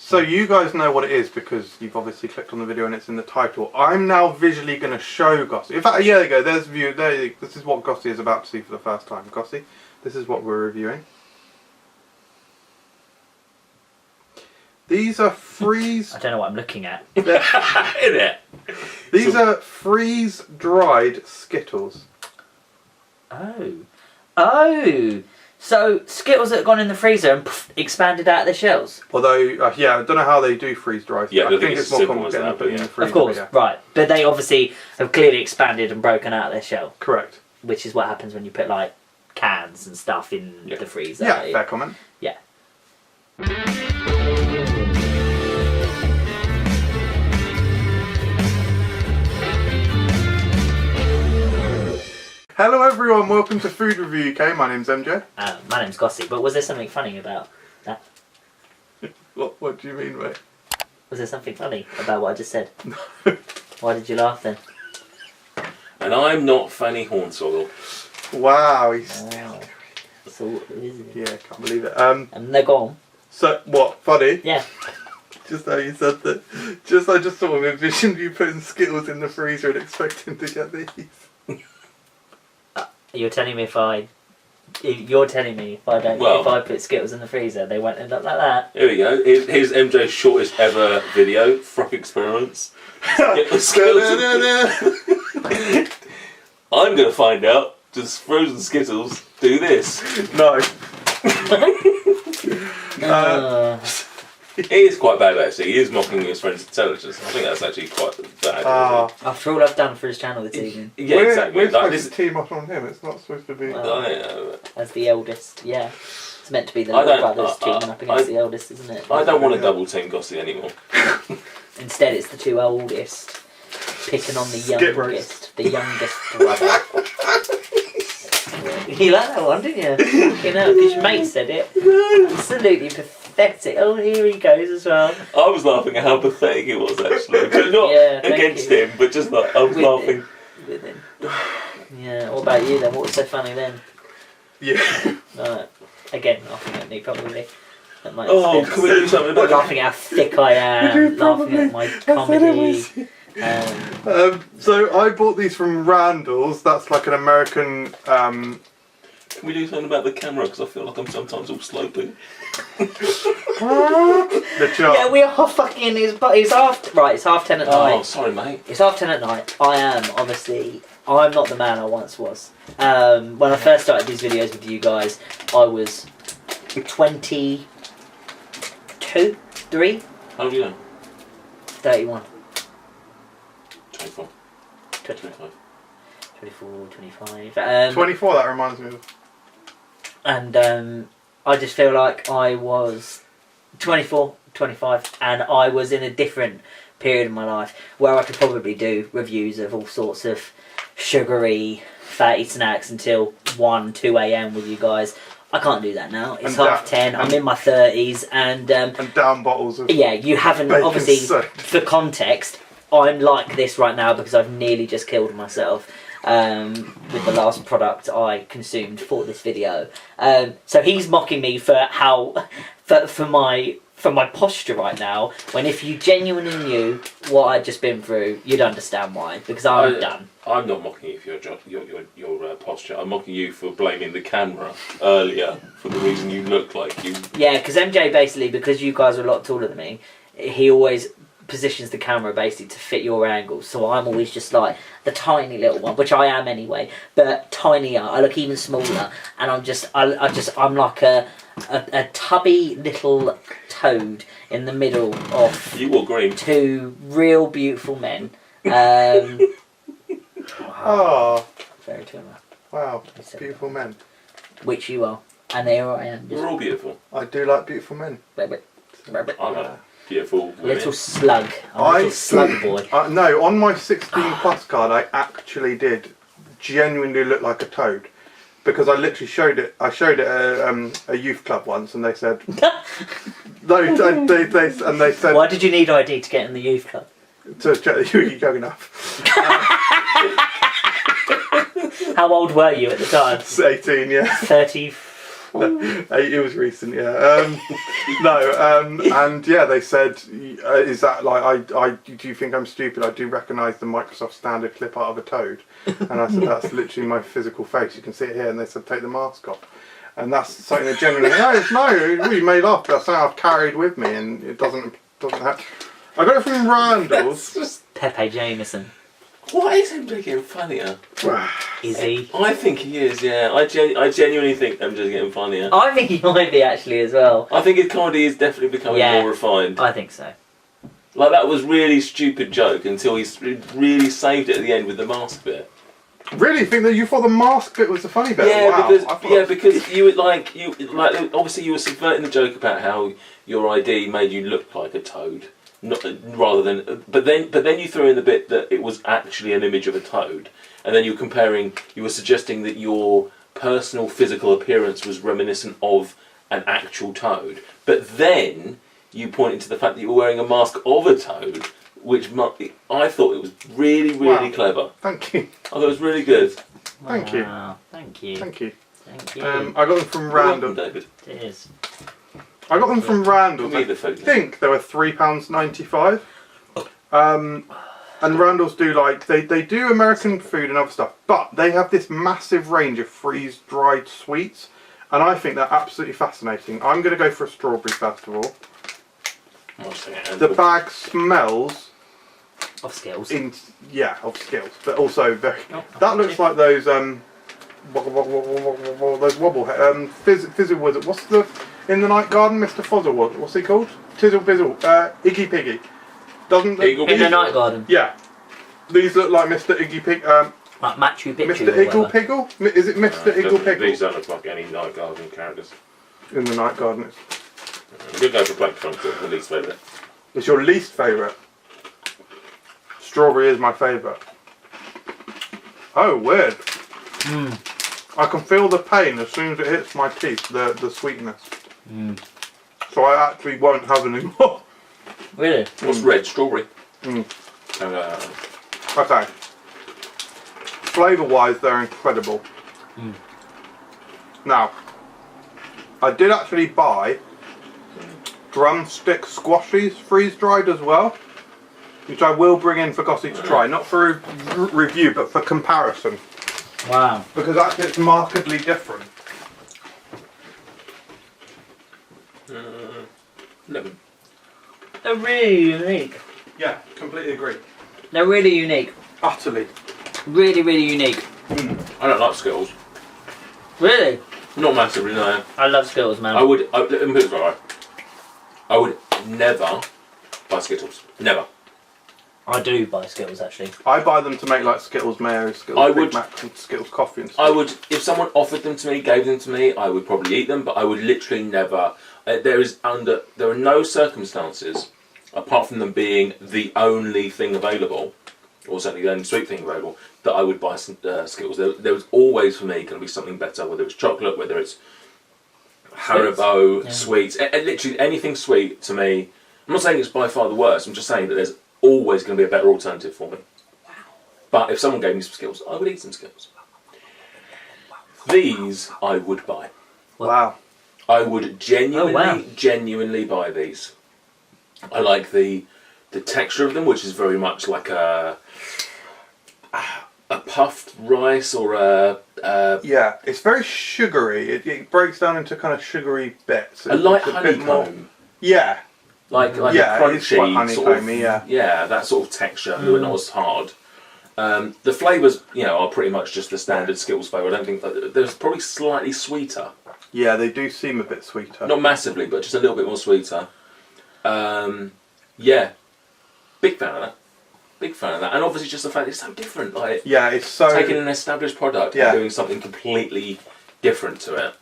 So you guys know what it is because you've obviously clicked on the video and it's in the title. I'm now visually going to show Gossy. In fact, yeah, there you go. There's view. This is what Gossy is about to see for the first time. Gossy, this is what we're reviewing. These are freeze. I don't know what I'm looking at. These are freeze-dried Skittles. Oh. So Skittles that have gone in the freezer and expanded out of their shells. Although, yeah, I don't know how they do freeze-dry. Yeah, I think it's more complicated than putting in the freezer. Of course, yeah. right. But they obviously have clearly expanded and broken out of their shell. Correct. Which is what happens when you put like cans and stuff in the freezer. Yeah, fair comment. Yeah. Hello everyone, welcome to Food Review UK. My name's MJ. My name's Gossy, but was there something funny about that? What do you mean, mate? Was there something funny about what I just said? Why did you laugh then? And I'm not Fanny Hornswoggle. Wow, he's So is it? yeah, can't believe it. And they're gone. So what? Funny? Yeah. Just how you said that. I just sort of envisioned you putting Skittles in the freezer and expecting to get these. You're telling me if I put Skittles in the freezer, they won't end up like that. Here we go. Here's MJ's shortest ever video. FRUK experiments. I'm going to find out. Does frozen Skittles do this? No. He is quite bad actually. He is mocking his friend's intelligence. I think that's actually quite bad. After all I've done for his channel this evening. Yeah, exactly. We're supposed to team up on him. It's not supposed to be. As the eldest, yeah. It's meant to be the little brothers teaming up against the eldest, isn't it? I don't want to double team Gossy anymore. Instead, it's the two oldest picking on the youngest, brother. You like that one, didn't you? You know, because your mate said it. Absolutely pathetic. Oh, here he goes as well. I was laughing at how pathetic it was actually. Not against him, but just like I was laughing. With him. Yeah. What about you then? What was so funny then? Yeah. Again, laughing at me probably. At my expense. Can we do something about laughing at how thick I am, laughing at my comedy. So I bought these from Randall's. That's like an American. Can we do something about the camera? Because I feel like I'm sometimes all sloping. The chart. Yeah, we are fucking. It's half 10 at night. Oh, sorry, mate. It's half 10 at night. I'm not the man I once was. When I first started these videos with you guys, I was 22, 3. How old are you now? 31. 24. 24, 25. 24. That reminds me of. And I just feel like I was 24, 25, and I was in a different period of my life where I could probably do reviews of all sorts of sugary, fatty snacks until 1, 2 a.m. with you guys. I can't do that now. It's half 10. I'm in my 30s, and down bottles of. Yeah, you haven't obviously. For context, I'm like this right now because I've nearly just killed myself. With the last product I consumed for this video, so he's mocking me for my posture right now. When if you genuinely knew what I'd just been through, you'd understand why. Because I'm done. I'm not mocking you for your posture. I'm mocking you for blaming the camera earlier for the reason you look like you. Yeah, because MJ basically, because you guys are a lot taller than me, he always positions the camera basically to fit your angles, so I'm always just like the tiny little one, which I am anyway, but tinier. I look even smaller, and I'm like a tubby little toad in the middle of you wore green. Two real beautiful men. Oh, very true. Wow, beautiful men. Which you are, and there I am. We're all beautiful. I do like beautiful men. I'm a beautiful women. Little slug. I'm a little slug boy. No, on my 16 plus card, I actually did genuinely look like a toad. Because I literally showed it. I showed it at a youth club once, and they said, they said. Why did you need ID to get in the youth club? To check that you were young enough. How old were you at the time? 18, yeah. 30. It was recent, yeah. And yeah, they said, "Is that like do you think I'm stupid? I do recognise the Microsoft standard clip art of a toad." And I said, "That's literally my physical face. You can see it here." And they said, "Take the mask off." And that's something that genuinely, we may laugh, but that's something I've carried with me, and it doesn't have. I got it from Randall's. Pepe Jameson. Why is MJ getting funnier? Is he? I think he is, yeah. I genuinely think MJ's getting funnier. I think he might be actually as well. I think his comedy is definitely becoming more refined. I think so. Like, that was really stupid joke until he really saved it at the end with the mask bit. Really? Think that you thought the mask bit was the funny bit? Yeah, wow, because you would obviously you were subverting the joke about how your ID made you look like a toad. But then you threw in the bit that it was actually an image of a toad, and then you were suggesting that your personal physical appearance was reminiscent of an actual toad, but then you pointed to the fact that you were wearing a mask of a toad, which I thought it was really, really clever. Thank you. I thought it was really good. Thank you. Thank you. Thank you. Thank you. I got them from Randall. David. It is. I got them from Randall's. I think they were £3.95. And Randall's do they do American food and other stuff, but they have this massive range of freeze-dried sweets, and I think they're absolutely fascinating. I'm going to go for a strawberry first of all. The bag smells of Skittles. Of Skittles, but also very. That looks like those those wobble Fizzle Wizard. What's the in the night garden, Mr. Fozzle? What's he called? Tizzle Bizzle. Iggy Piggy. Doesn't in the night garden? Yeah. These look like Mr. Iggy Pig. Like Machu Picchu. Mr. Iggle Piggle? Is it Mr. Iggle Piggle? These don't look like any night garden characters. In the night garden, I'm going to go for Black Trunk, the least favourite. It's your least favourite? Strawberry is my favourite. Oh, weird. I can feel the pain as soon as it hits my teeth, the sweetness. So I actually won't have any more. Really? What's red? Strawberry. Okay. Flavour-wise, they're incredible. Now, I did actually buy drumstick squashies freeze-dried as well, which I will bring in for Gossie to try, not for review, but for comparison. Wow. Because actually it's markedly different. 11. They're really unique. Yeah, completely agree. They're really unique. Utterly. Really, really unique. I don't like Skittles. Really? Not massively, no. I love Skittles, man. Let me put it this way, right? I would never buy Skittles. Never. I do buy Skittles, actually. I buy them to make like Skittles Mayo, Skittles Big Mac and Skittles Coffee and stuff. I would, if someone offered them to me, gave them to me, I would probably eat them, but I would literally never. There are no circumstances, apart from them being the only thing available, or certainly the only sweet thing available, that I would buy some Skittles. There was always for me going to be something better, whether it's chocolate, whether it's Haribo, sweets, literally anything sweet to me. I'm not saying it's by far the worst, I'm just saying that there's always going to be a better alternative for me. Wow. But if someone gave me some Skittles, I would eat some Skittles. These I would buy. Wow. I would genuinely buy these. I like the texture of them, which is very much like a puffed rice or a... yeah, it's very sugary. It breaks down into kind of sugary bits. A light honeycomb. Yeah. Like a crunchy it's quite sort of, yeah, that sort of texture, but not as hard. The flavours, are pretty much just the standard Skittles flavour. I don't think there's probably slightly sweeter. Yeah, they do seem a bit sweeter. Not massively, but just a little bit more sweeter. Yeah, big fan of that. Big fan of that, and obviously just the fact it's so different. Like, yeah, it's so taking an established product and doing something completely different to it.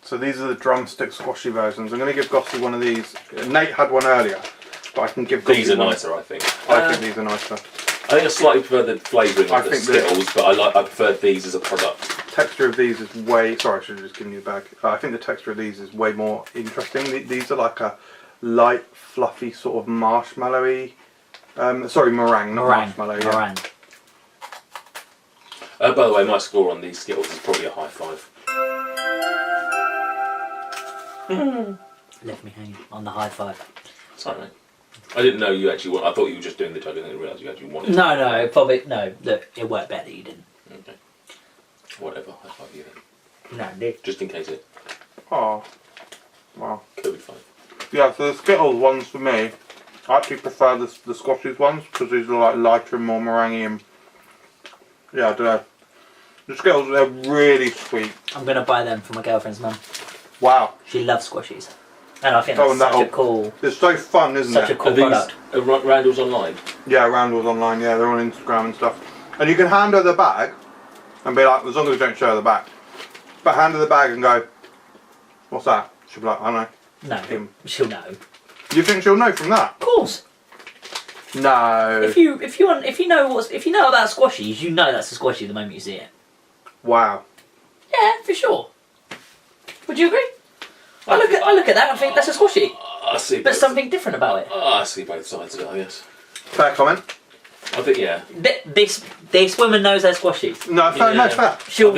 So these are the drumstick squashy versions. I'm going to give Gossie one of these. Nate had one earlier, but I can give Gossie these are one. Nicer, I think. I think these are nicer. I think I slightly prefer the flavouring of the Skittles, but I prefer these as a product. Texture of these is way. Sorry, I should have just given you a bag. I think the texture of these is way more interesting. These are like a light, fluffy sort of marshmallowy. Sorry, meringue, not marshmallow. Meringue. By the way, my score on these Skittles is probably a high 5. Left me hanging on the high five. Sorry, mate. I didn't know you actually. I thought you were just doing the joke. I didn't realise you actually wanted. No, probably no. Look, it worked better that you didn't. Okay. Whatever. High five you then. No, Nick. Just in case it. Oh, wow. COVID fine. Yeah, so the Skittles ones for me, I actually prefer the Squashies ones because these are like lighter and more meringue and yeah, I don't know. The Skittles, they're really sweet. I'm gonna buy them for my girlfriend's mum. Wow. She loves squashies, and I think Oh, that's and such a cool, It's so fun, isn't such it? a cool Are these product. Randall's online? Yeah, Randall's online, yeah, they're on Instagram and stuff. And you can hand her the bag and be like, as long as you don't show her the back, but hand her the bag and go, what's that? She'll be like, I don't know. No, she'll know. You think she'll know from that? Of course. No. If you know about squashies, you know that's a squashie the moment you see it. Wow. Yeah, for sure. Would you agree? I look at that and think that's a squashie. I see. But something different about it. I see both sides of it, I guess. Fair comment. I think, yeah. This woman knows her squashies. No, fair, Yeah. no, fair. She'll.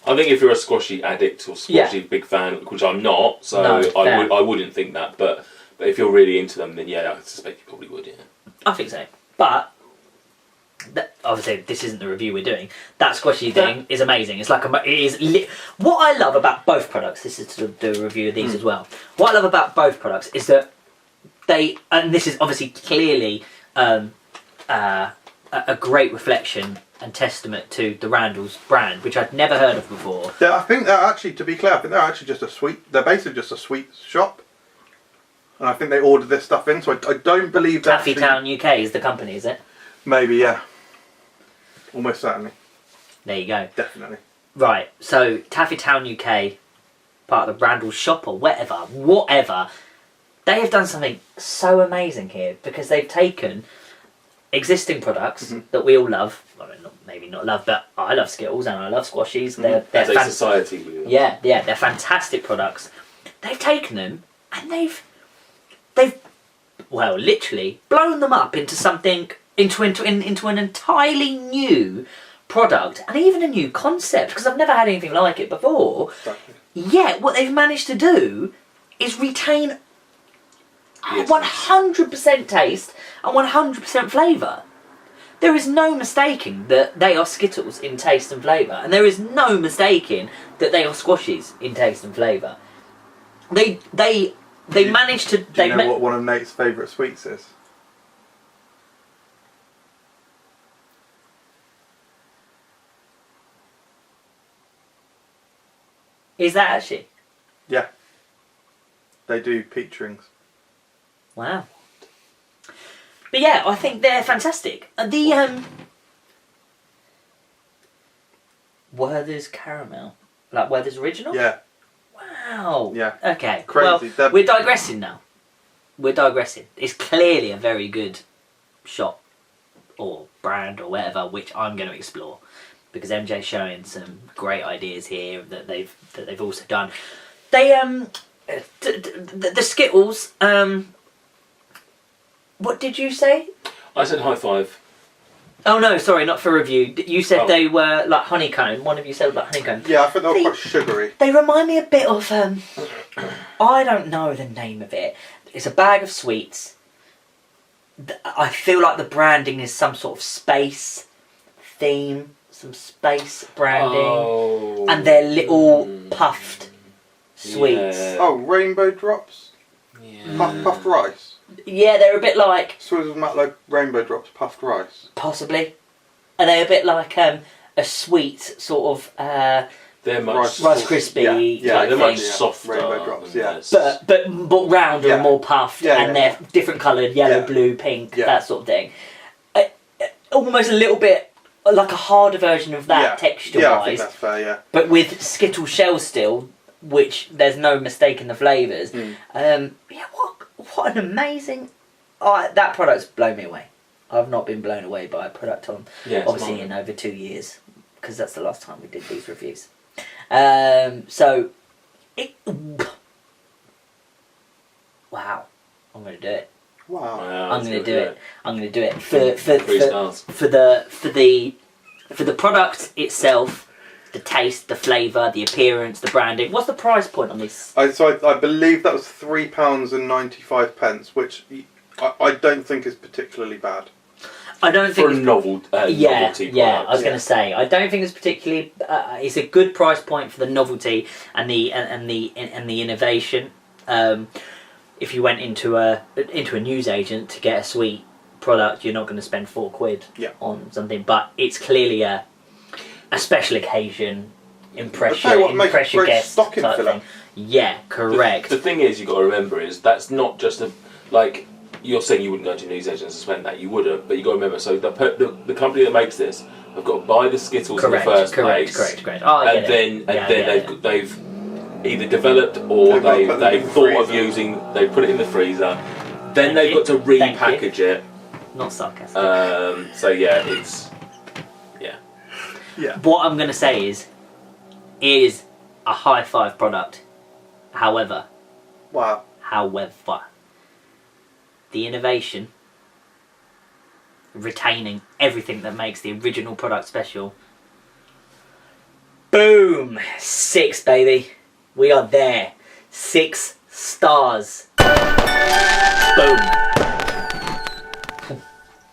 I think if you're a squashy addict or squashy Yeah. big fan, which I'm not, so No, fair. I wouldn't think that. But if you're really into them, then yeah, I suspect you probably would. Yeah. I think so. But obviously, this isn't the review we're doing. That squashy thing is amazing. It's like what I love about both products. This is to do a review of these as well. What I love about both products is that and this is obviously clearly a great reflection and testament to the Randall's brand, which I'd never heard of before. I think they're actually, to be clear, I think they're actually just they're basically just a sweets shop. And I think they ordered this stuff in, so I don't believe that. Taffy Town UK is the company, is it? Maybe, yeah. Almost certainly. There you go. Definitely. Right, so Taffy Town UK, part of the Randall's shop or whatever, they have done something so amazing here because they've taken existing products that we all love. Well, maybe not love, but I love Skittles and I love squashies. They're As a society, we love. yeah, they're fantastic products. They've taken them and they've well, literally blown them up into something into an entirely new product and even a new concept because I've never had anything like it before. Exactly. Yet what they've managed to do is retain 100% taste and 100% flavour. There is no mistaking that they are Skittles in taste and flavour, and there is no mistaking that they are squashies in taste and flavour. They managed to. Do you know what one of Nate's favourite sweets is? Is that actually? Yeah. They do peach rings. Wow. But yeah, I think they're fantastic. Werther's caramel, like Werther's original. Yeah. Wow. Yeah. Okay. Crazy. Well, we're digressing now. We're digressing. It's clearly a very good shop or brand or whatever, which I'm going to explore because MJ's showing some great ideas here that they've also done. They the Skittles. What did you say? I said high five. Oh no, sorry, not for review. You said Oh. they were like honeycomb. One of you said like honeycomb. Yeah, I think they were quite sugary. They remind me a bit of I don't know the name of it. It's a bag of sweets. I feel like the branding is some sort of space theme, some space branding, Oh. and they're little puffed sweets. Yeah. Oh, rainbow drops? Yeah. Puffed rice? Yeah, they're a bit like Swizzles Matlow rainbow drops, puffed rice. possibly. Are they a bit like a sweet sort of They're much Rice Krispie yeah, type they're much thing? softer. Rainbow drops, yeah. But rounder Yeah. and more puffed, Yeah, and yeah, they're different coloured, yellow, Yeah. blue, pink, Yeah. that sort of thing. Almost a little bit like a harder version of that Yeah, I texture-wise, think that's fair, yeah. but with Skittle shells still, which there's no mistake in the flavours. Yeah, what an amazing... that product's blown me away. I've not been blown away by a product on obviously in over 2 years, because that's the last time we did these reviews. So, wow, I'm going to do it. Wow. I'm going to do it. I'm going to do it for 3 stars. for the product itself, the taste, the flavour, the appearance, the branding. What's the price point on this? I believe that was £3.95, which I don't think is particularly bad. I don't think for a novelty product. Yeah, I was going to say I don't think it's particularly. It's a good price point for the novelty and the innovation. If you went into a newsagent to get a sweet product, you're not going to spend £4 on something. But it's clearly a special occasion impress your guest stocking type filler. thing. Yeah, correct. The thing is, you've got to remember is that's not just you're saying you wouldn't go to newsagents and spend that. You wouldn't, but you got to remember. So the company that makes this have got to buy the Skittles in the first place, correct. Oh, I get and then they've either developed or they've thought of using. They put it in the freezer. Then they've got to repackage it. Not sarcastic. So yeah, it's Yeah. What I'm going to say is, it is a high five product. However, the innovation, retaining everything that makes the original product special. Boom! 6, baby. We are there. 6 stars. Boom.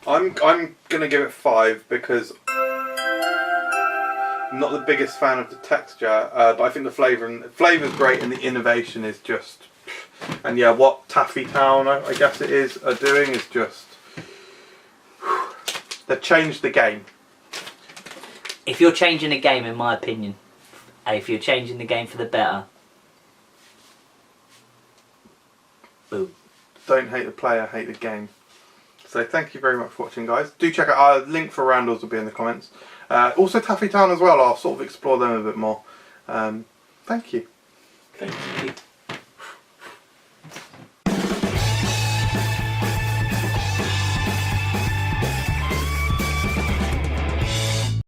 I'm gonna give it 5 because I'm not the biggest fan of the texture, but I think the flavour's great and the innovation is just. And yeah, what Taffy Town, I guess it is, are doing is just. They've changed the game. If you're changing the game, in my opinion, if you're changing the game for the better, boom. Don't hate the player, hate the game. So thank you very much for watching, guys. Do check out our link for Randalls will be in the comments. Also Taffy Town as well. I'll sort of explore them a bit more. Thank you. Thank you.